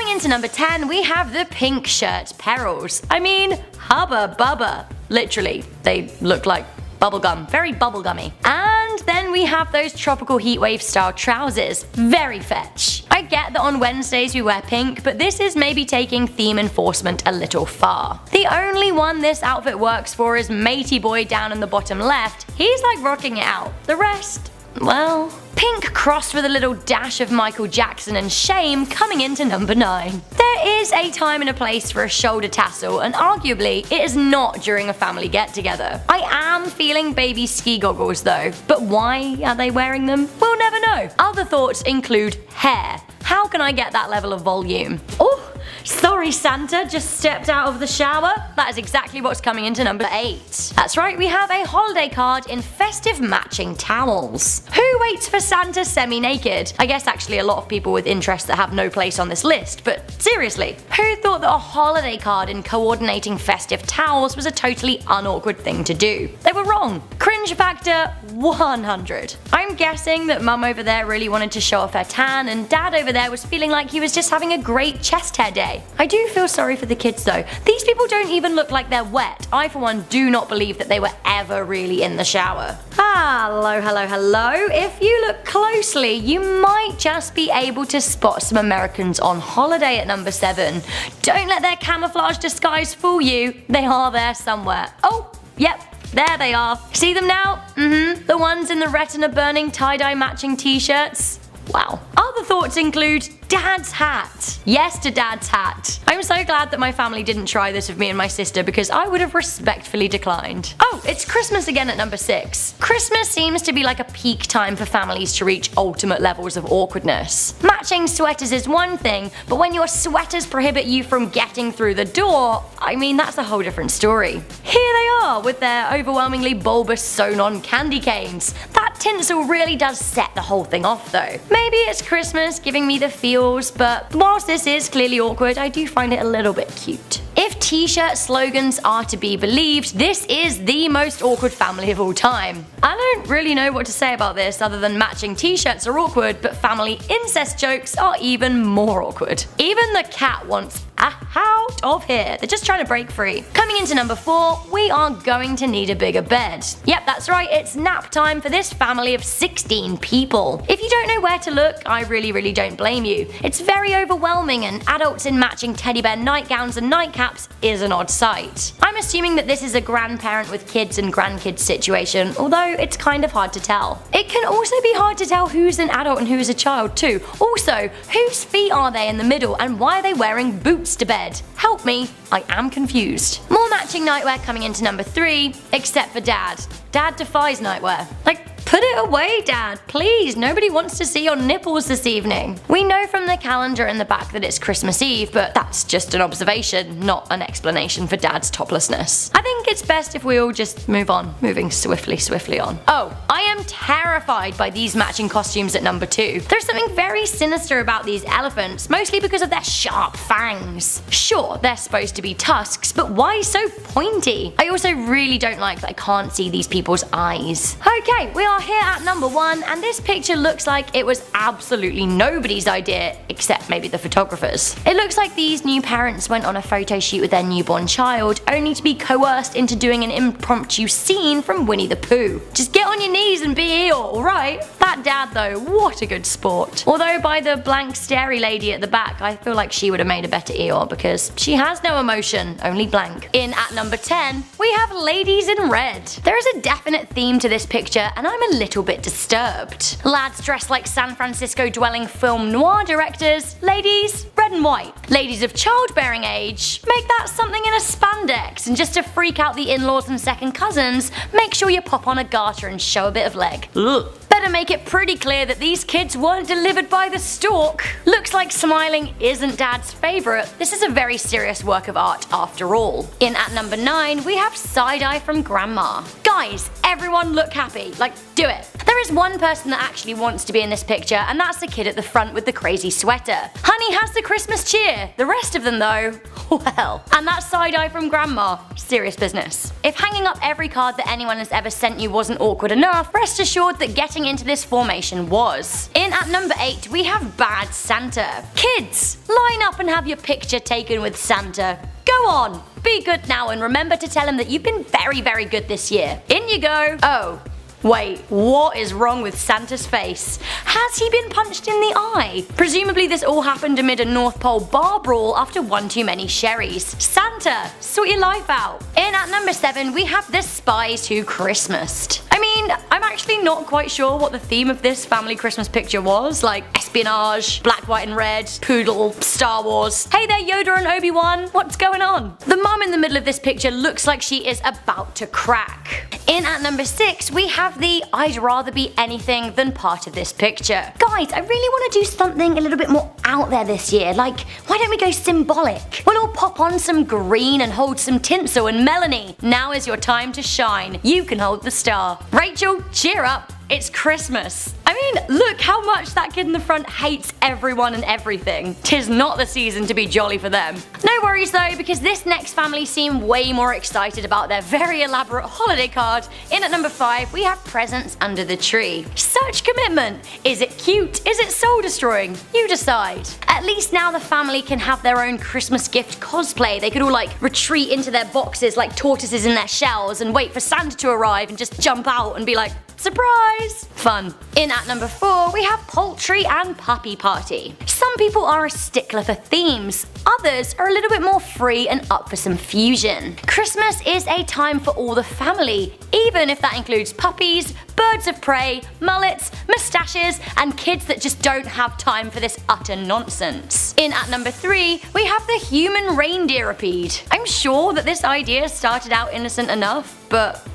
Coming into number 10, we have the pink shirt perils. I mean, hubba bubba. Literally, they look like bubblegum, very bubblegummy. And then we have those tropical heatwave style trousers. Very fetch. I get that on Wednesdays we wear pink, but this is maybe taking theme enforcement a little far. The only one this outfit works for is Matey Boy down in the bottom left. He's like rocking it out. The rest, well, pink crossed with a little dash of Michael Jackson and shame coming into number 9. There is a time and a place for a shoulder tassel, and arguably it is not during a family get together. I am feeling baby ski goggles though, but why are they wearing them? We'll never know. Other thoughts include hair. How can I get that level of volume? Oh, sorry Santa, just stepped out of the shower. That is exactly what's coming into number 8. That's right, we have a holiday card in festive matching towels. Who waits for Santa semi-naked? I guess actually a lot of people with interests that have no place on this list, but seriously, who thought that a holiday card in coordinating festive towels was a totally unawkward thing to do? They were wrong. Cringe factor 100. I'm guessing that mum over there really wanted to show off her tan and dad over there was feeling like he was just having a great chest hair day. I do feel sorry for the kids though. These people don't even look like they're wet. I for one do not believe that they were ever really in the shower. Hello, hello, hello. If you look closely, you might just be able to spot some Americans on holiday at number 7. Don't let their camouflage disguise fool you. They are there somewhere. Oh, yep. There they are. See them now? The ones in the retina burning tie-dye matching t-shirts. Wow. Other thoughts include Dad's hat. Yes to Dad's hat. I'm so glad that my family didn't try this with me and my sister because I would have respectfully declined. Oh, it's Christmas again at number 6. Christmas seems to be like a peak time for families to reach ultimate levels of awkwardness. Matching sweaters is one thing, but when your sweaters prohibit you from getting through the door, I mean that's a whole different story. Here they are with their overwhelmingly bulbous sewn-on candy canes. That tinsel really does set the whole thing off though. Maybe it's Christmas giving me the feels, but whilst this is clearly awkward, I do find it a little bit cute. If t-shirt slogans are to be believed, this is the most awkward family of all time. I don't really know what to say about this other than matching t-shirts are awkward, but family incest jokes are even more awkward. Even the cat wants out of here. They're just trying to break free. Coming into number 4, we are going to need a bigger bed. Yep, that's right, it's nap time for this family of 16 people. If you don't know where to look, I really don't blame you. It's very overwhelming and adults in matching teddy bear nightgowns and nightcaps is an odd sight. I'm assuming that this is a grandparent with kids and grandkids situation, although it's kind of hard to tell. It can also be hard to tell who's an adult and who's a child too. Also, whose feet are they in the middle and why are they wearing boots to bed? Help me, I am confused. More matching nightwear coming into number 3, except for Dad. Dad defies nightwear. Like, put it away, Dad, please. Nobody wants to see your nipples this evening. We know from the calendar in the back that it's Christmas Eve, but that's just an observation, not an explanation for Dad's toplessness. I think it's best if we all just move on, moving swiftly on. Oh, I am terrified by these matching costumes at number 2. There's something very sinister about these elephants, mostly because of their sharp fangs. Sure, they're supposed to be tusks, but why so pointy? I also really don't like that I can't see these people's eyes. Okay, we are here at number 1, and this picture looks like it was absolutely nobody's idea, except maybe the photographers. It looks like these new parents went on a photo shoot with their newborn child, only to be coerced into doing an impromptu scene from Winnie the Pooh. Just get on your knees and be Eeyore, alright? That dad though, what a good sport. Although by the blank starey lady at the back, I feel like she would have made a better Eeyore because she has no emotion, only blank. In at number 10, we have ladies in red. There is a definite theme to this picture, and I'm a little bit disturbed. Lads dressed like San Francisco dwelling film noir directors, ladies red and white. Ladies of childbearing age, make that something in a spandex, and just to freak out the in-laws and second cousins, make sure you pop on a garter and show a bit of leg. Ugh. Better make it pretty clear that these kids weren't delivered by the stork. Looks like smiling isn't Dad's favourite. This is a very serious work of art after all. In at number 9, we have side-eye from Grandma. Guys, everyone look happy. Like, do it. There is one person that actually wants to be in this picture, and that's the kid at the front with the crazy sweater. Honey has the Christmas cheer. The rest of them though, Well, and that side eye from Grandma, serious business. If hanging up every card that anyone has ever sent you wasn't awkward enough, rest assured that getting into this formation was. In at number 8, we have Bad Santa. Kids, line up and have your picture taken with Santa. Go on, be good now and remember to tell him that you've been very, very good this year. In you go. Oh. Wait, what is wrong with Santa's face? Has he been punched in the eye? Presumably this all happened amid a North Pole bar brawl after one too many sherries. Santa, sort your life out. In at number 7, we have the Spies Who Christmased. I mean, I'm actually not quite sure what the theme of this family Christmas picture was, like espionage, black, white and red, poodle, Star Wars. Hey there Yoda and Obi-Wan, what's going on? The mum in the middle of this picture looks like she is about to crack. In at number 6, we have the I'd rather be anything than part of this picture. Guys, I really want to do something a little bit more out there this year. Like, why don't we go symbolic? We'll all pop on some green and hold some tinsel, and Melanie, now is your time to shine. You can hold the star. Rachel, cheer up. It's Christmas. I mean, look how much that kid in the front hates everyone and everything. 'Tis not the season to be jolly for them. No worries though, because this next family seem way more excited about their very elaborate holiday card. In at number 5, we have Presents Under the Tree. Such commitment. Is it cute? Is it soul destroying? You decide. At least now the family can have their own Christmas gift cosplay. They could all like retreat into their boxes like tortoises in their shells and wait for Santa to arrive and just jump out and be like, surprise! Fun. In at number 4, we have Poultry and Puppy Party. Some people are a stickler for themes, others are a little bit more free and up for some fusion. Christmas is a time for all the family, even if that includes puppies, birds of prey, mullets, moustaches, and kids that just don't have time for this utter nonsense. In at number 3, we have the Human Reindeer Rapide. I'm sure that this idea started out innocent enough, but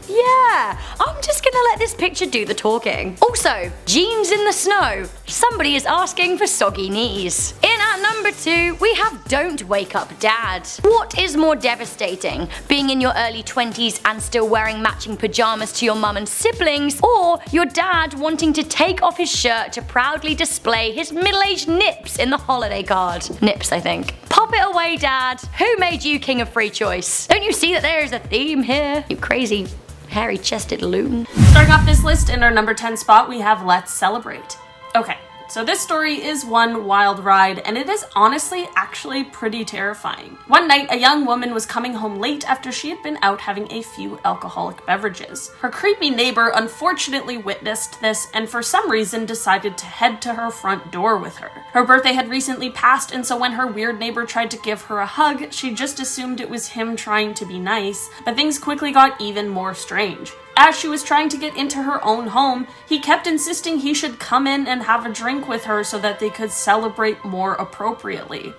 yeah, I'm just gonna let this picture do the talking. Also, jeans in the snow. Somebody is asking for soggy knees. In at number 2, we have Don't Wake Up Dad. What is more devastating, being in your early 20s and still wearing matching pajamas to your mum and siblings, or your dad wanting to take off his shirt to proudly display his middle-aged nips in the holiday card? Nips, I think. Pop it away, Dad. Who made you king of free choice? Don't you see that there is a theme here? You crazy hairy-chested loon. Starting off this list in our number 10 spot, we have Let's Celebrate. Okay, so this story is one wild ride, and it is honestly actually pretty terrifying. One night, a young woman was coming home late after she had been out having a few alcoholic beverages. Her creepy neighbor unfortunately witnessed this and for some reason decided to head to her front door with her. Her birthday had recently passed, and so when her weird neighbor tried to give her a hug, she just assumed it was him trying to be nice, but things quickly got even more strange. As she was trying to get into her own home, he kept insisting he should come in and have a drink with her so that they could celebrate more appropriately.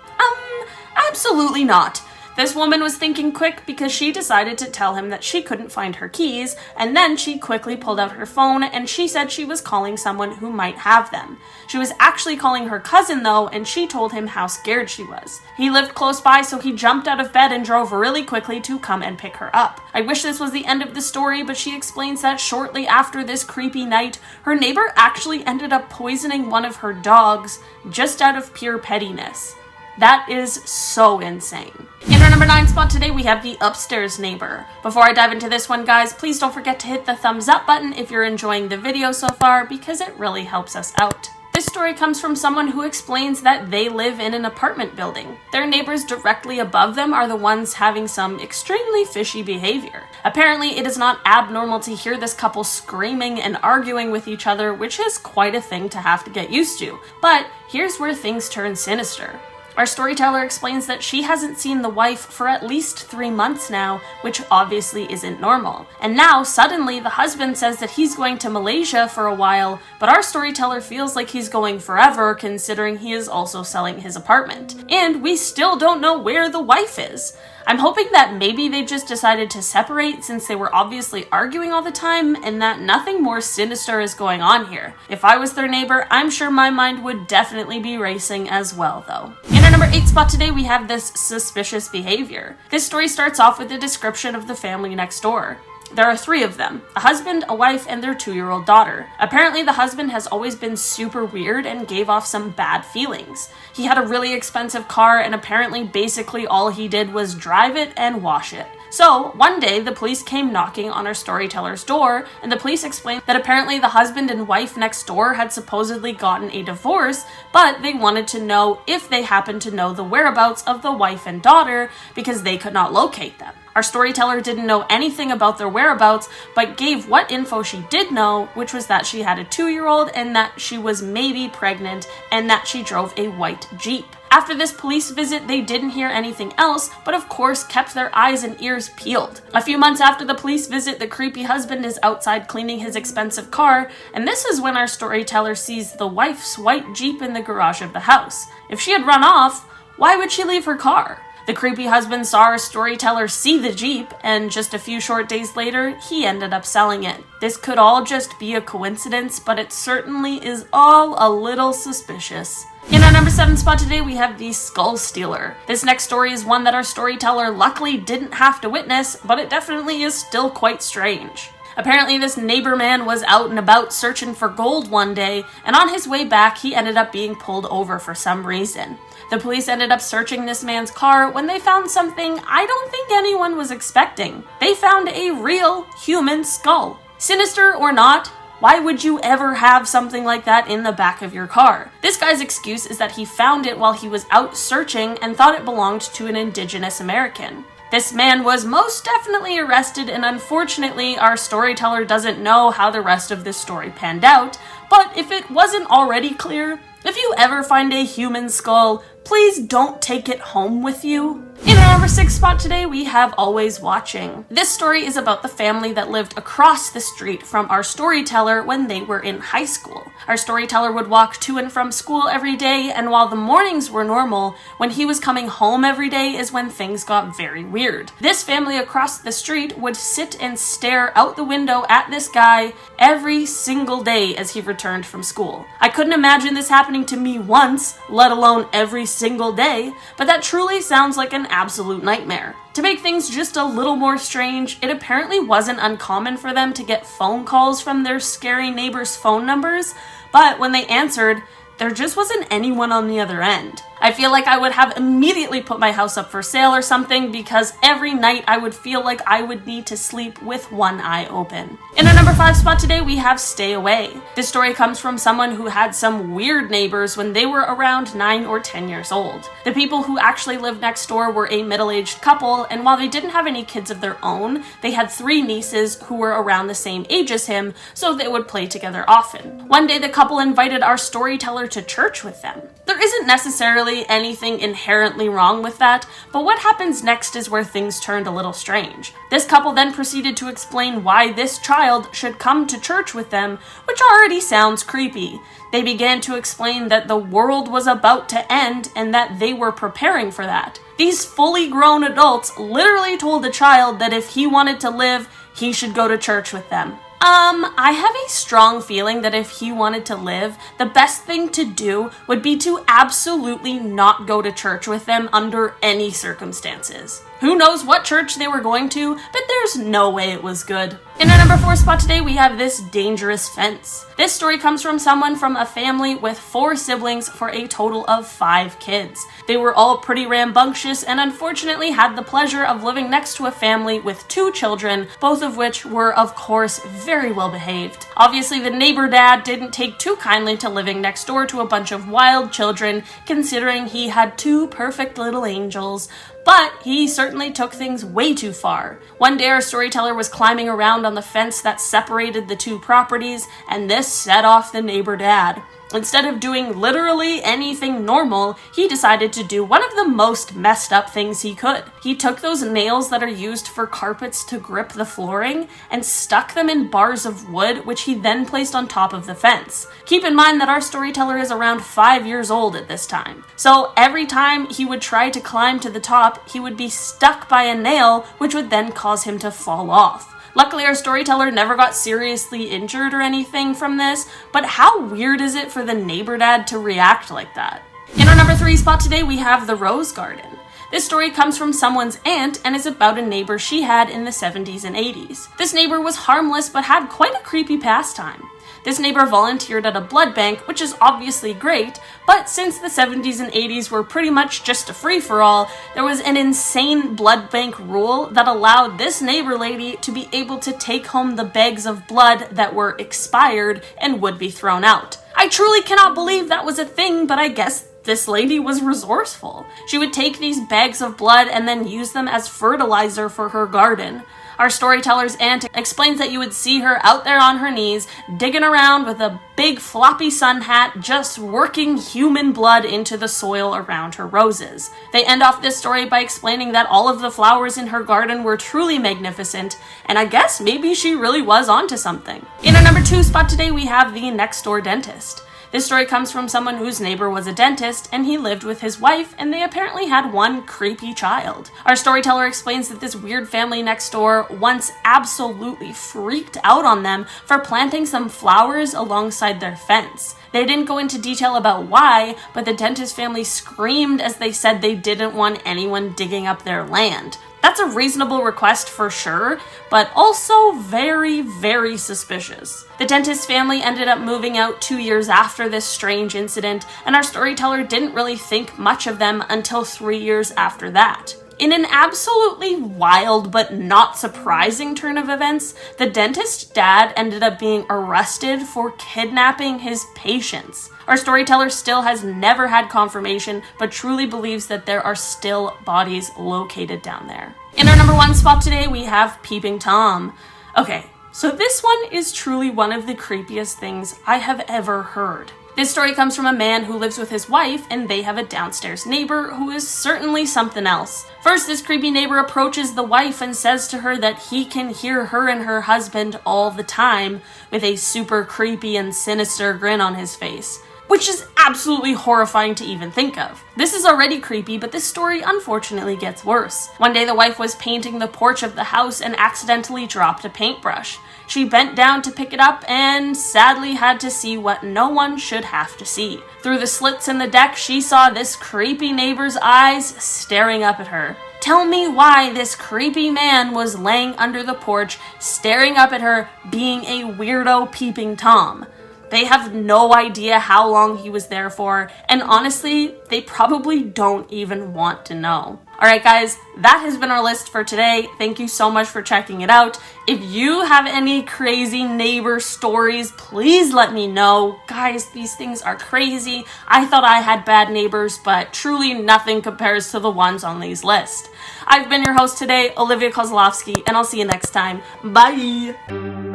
Absolutely not. This woman was thinking quick because she decided to tell him that she couldn't find her keys, and then she quickly pulled out her phone and she said she was calling someone who might have them. She was actually calling her cousin though, and she told him how scared she was. He lived close by, so he jumped out of bed and drove really quickly to come and pick her up. I wish this was the end of the story, but she explains that shortly after this creepy night, her neighbor actually ended up poisoning one of her dogs just out of pure pettiness. That is so insane. In our number 9 spot today, we have the upstairs neighbor. Before I dive into this one, guys, please don't forget to hit the thumbs up button if you're enjoying the video so far, because it really helps us out. This story comes from someone who explains that they live in an apartment building. Their neighbors directly above them are the ones having some extremely fishy behavior. Apparently, it is not abnormal to hear this couple screaming and arguing with each other, which is quite a thing to have to get used to. But here's where things turn sinister. Our storyteller explains that she hasn't seen the wife for at least 3 months now, which obviously isn't normal. And now, suddenly, the husband says that he's going to Malaysia for a while, but our storyteller feels like he's going forever, considering he is also selling his apartment. And we still don't know where the wife is. I'm hoping that maybe they just decided to separate since they were obviously arguing all the time, and that nothing more sinister is going on here. If I was their neighbor, I'm sure my mind would definitely be racing as well, though. In our number 8 spot today, we have this suspicious behavior. This story starts off with a description of the family next door. There are 3 of them, a husband, a wife, and their 2-year-old daughter. Apparently, the husband has always been super weird and gave off some bad feelings. He had a really expensive car, and apparently basically all he did was drive it and wash it. So, one day, the police came knocking on our storyteller's door, and the police explained that apparently the husband and wife next door had supposedly gotten a divorce, but they wanted to know if they happened to know the whereabouts of the wife and daughter because they could not locate them. Our storyteller didn't know anything about their whereabouts, but gave what info she did know, which was that she had a 2-year-old and that she was maybe pregnant and that she drove a white Jeep. After this police visit, they didn't hear anything else, but of course kept their eyes and ears peeled. A few months after the police visit, the creepy husband is outside cleaning his expensive car, and this is when our storyteller sees the wife's white Jeep in the garage of the house. If she had run off, why would she leave her car? The creepy husband saw our storyteller see the Jeep, and just a few short days later, he ended up selling it. This could all just be a coincidence, but it certainly is all a little suspicious. In our number 7 spot today, we have the Skull Stealer. This next story is one that our storyteller luckily didn't have to witness, but it definitely is still quite strange. Apparently, this neighbor man was out and about searching for gold one day, and on his way back, he ended up being pulled over for some reason. The police ended up searching this man's car when they found something I don't think anyone was expecting. They found a real human skull. Sinister or not, why would you ever have something like that in the back of your car? This guy's excuse is that he found it while he was out searching and thought it belonged to an indigenous American. This man was most definitely arrested, and unfortunately, our storyteller doesn't know how the rest of this story panned out, but if it wasn't already clear, if you ever find a human skull, please don't take it home with you. In our number 6 spot today, we have Always Watching. This story is about the family that lived across the street from our storyteller when they were in high school. Our storyteller would walk to and from school every day, and while the mornings were normal, when he was coming home every day is when things got very weird. This family across the street would sit and stare out the window at this guy every single day as he returned from school. I couldn't imagine this happening to me once, let alone every single day, but that truly sounds like an absolute nightmare. To make things just a little more strange, it apparently wasn't uncommon for them to get phone calls from their scary neighbors' phone numbers, but when they answered, there just wasn't anyone on the other end. I feel like I would have immediately put my house up for sale or something because every night I would feel like I would need to sleep with one eye open. In our number 5 spot today, we have Stay Away. This story comes from someone who had some weird neighbors when they were around 9 or 10 years old. The people who actually lived next door were a middle-aged couple, and while they didn't have any kids of their own, they had 3 nieces who were around the same age as him, so they would play together often. One day, the couple invited our storyteller to church with them. There isn't necessarily anything inherently wrong with that, but what happens next is where things turned a little strange. This couple then proceeded to explain why this child should come to church with them, which already sounds creepy. They began to explain that the world was about to end and that they were preparing for that. These fully grown adults literally told the child that if he wanted to live, he should go to church with them. I have a strong feeling that if he wanted to live, the best thing to do would be to absolutely not go to church with them under any circumstances. Who knows what church they were going to, but there's no way it was good. In our number 4 spot today, we have This Dangerous Fence. This story comes from someone from a family with 4 siblings for a total of 5 kids. They were all pretty rambunctious and unfortunately had the pleasure of living next to a family with 2 children, both of which were, of course, very well behaved. Obviously, the neighbor dad didn't take too kindly to living next door to a bunch of wild children, considering he had 2 perfect little angels. But he certainly took things way too far. One day our storyteller was climbing around on the fence that separated the 2 properties, and this set off the neighbor dad. Instead of doing literally anything normal, he decided to do one of the most messed up things he could. He took those nails that are used for carpets to grip the flooring and stuck them in bars of wood, which he then placed on top of the fence. Keep in mind that our storyteller is around 5 years old at this time. So every time he would try to climb to the top, he would be stuck by a nail, which would then cause him to fall off. Luckily, our storyteller never got seriously injured or anything from this, but how weird is it for the neighbor dad to react like that? In our number 3 spot today, we have The Rose Garden. This story comes from someone's aunt and is about a neighbor she had in the 70s and 80s. This neighbor was harmless but had quite a creepy pastime. This neighbor volunteered at a blood bank, which is obviously great, but since the 70s and 80s were pretty much just a free-for-all, there was an insane blood bank rule that allowed this neighbor lady to be able to take home the bags of blood that were expired and would be thrown out. I truly cannot believe that was a thing, but I guess this lady was resourceful. She would take these bags of blood and then use them as fertilizer for her garden. Our storyteller's aunt explains that you would see her out there on her knees, digging around with a big floppy sun hat, just working human blood into the soil around her roses. They end off this story by explaining that all of the flowers in her garden were truly magnificent, and I guess maybe she really was onto something. In our number 2 spot today, we have the next door dentist. This story comes from someone whose neighbor was a dentist, and he lived with his wife, and they apparently had one creepy child. Our storyteller explains that this weird family next door once absolutely freaked out on them for planting some flowers alongside their fence. They didn't go into detail about why, but the dentist family screamed as they said they didn't want anyone digging up their land. That's a reasonable request for sure, but also very, very suspicious. The dentist family ended up moving out 2 years after this strange incident, and our storyteller didn't really think much of them until 3 years after that. In an absolutely wild but not surprising turn of events, the dentist's dad ended up being arrested for kidnapping his patients. Our storyteller still has never had confirmation, but truly believes that there are still bodies located down there. In our number 1 spot today, we have Peeping Tom. Okay, so this one is truly one of the creepiest things I have ever heard. This story comes from a man who lives with his wife, and they have a downstairs neighbor who is certainly something else. First, this creepy neighbor approaches the wife and says to her that he can hear her and her husband all the time, with a super creepy and sinister grin on his face, which is absolutely horrifying to even think of. This is already creepy, but this story unfortunately gets worse. One day the wife was painting the porch of the house and accidentally dropped a paintbrush. She bent down to pick it up and sadly had to see what no one should have to see. Through the slits in the deck, she saw this creepy neighbor's eyes staring up at her. Tell me why this creepy man was laying under the porch, staring up at her, being a weirdo Peeping Tom. They have no idea how long he was there for, and honestly, they probably don't even want to know. Alright guys, that has been our list for today. Thank you so much for checking it out. If you have any crazy neighbor stories, please let me know. Guys, these things are crazy. I thought I had bad neighbors, but truly nothing compares to the ones on these lists. I've been your host today, Olivia Kozlowski, and I'll see you next time. Bye!